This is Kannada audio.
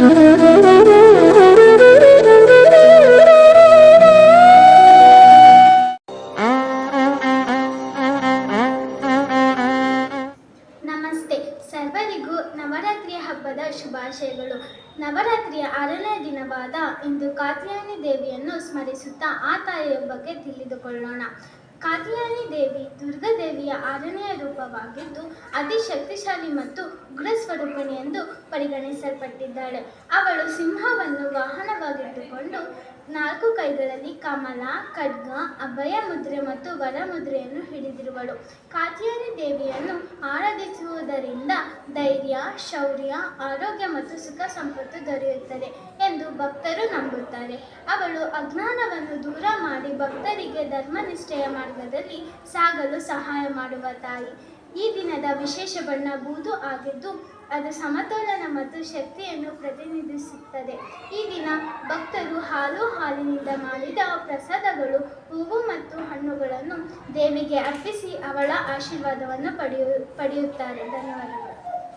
ನಮಸ್ತೆ. ಸರ್ವರಿಗೂ ನವರಾತ್ರಿಯ ಹಬ್ಬದ ಶುಭಾಶಯಗಳು. ನವರಾತ್ರಿಯ 6ನೇ ದಿನವಾದ ಇಂದು ಕಾತ್ಯಾಯನಿ ದೇವಿಯನ್ನು ಸ್ಮರಿಸುತ್ತಾ ಆ ತಾಯಿಯ ಬಗ್ಗೆ ತಿಳಿದುಕೊಳ್ಳೋಣ. ಕಾತ್ಯಾಯನಿ ದೇವಿ ದುರ್ಗಾದೇವಿಯ 6ನೆಯ ರೂಪವಾಗಿದ್ದು ಅತಿ ಶಕ್ತಿಶಾಲಿ ಮತ್ತು ಉಗ್ರ ಸ್ವರೂಪಿಣಿ ಎಂದು ಪರಿಗಣಿಸಲ್ಪಟ್ಟಿದ್ದಾಳೆ. ಅವಳು ಸಿಂಹವನ್ನು ವಾಹನವಾಗಿಟ್ಟುಕೊಂಡು 4 ಕೈಗಳಲ್ಲಿ ಕಮಲ, ಖಡ್ಗ, ಅಭಯ ಮುದ್ರೆ ಮತ್ತು ವರ ಮುದ್ರೆಯನ್ನು ಹಿಡಿದಿರುವಳು. ಕಾತ್ಯಾಯನಿ ದೇವಿಯನ್ನು ಆರಾಧಿಸುವುದರಿಂದ ಧೈರ್ಯ, ಶೌರ್ಯ, ಆರೋಗ್ಯ ಮತ್ತು ಸುಖ ಸಂಪತ್ತು ದೊರೆಯುತ್ತದೆ ಎಂದು ಭಕ್ತರು ನಂಬುತ್ತಾರೆ. ಅವಳು ಅಜ್ಞಾನವನ್ನು ದೂರ ಮಾಡಿ ಭಕ್ತರಿಗೆ ಧರ್ಮನಿಷ್ಠೆಯ ಮಾರ್ಗದಲ್ಲಿ ಸಾಗಲು ಸಹಾಯ ಮಾಡುವ ತಾಯಿ. ಈ ದಿನದ ವಿಶೇಷ ಬಣ್ಣ ಬೂದು ಆಗಿದ್ದು ಅದು ಸಮತೋಲನ ಮತ್ತು ಶಕ್ತಿಯನ್ನು ಪ್ರತಿನಿಧಿಸುತ್ತದೆ. ಈ ದಿನ ಭಕ್ತರು ಹಾಲಿನಿಂದ ಮಾಡಿದ ಪ್ರಸಾದಗಳು, ಹೂವು ಮತ್ತು ಹಣ್ಣುಗಳನ್ನು ದೇವಿಗೆ ಅರ್ಪಿಸಿ ಅವಳ ಆಶೀರ್ವಾದವನ್ನು ಪಡೆಯುತ್ತಾರೆ. ಧನ್ಯವಾದಗಳು.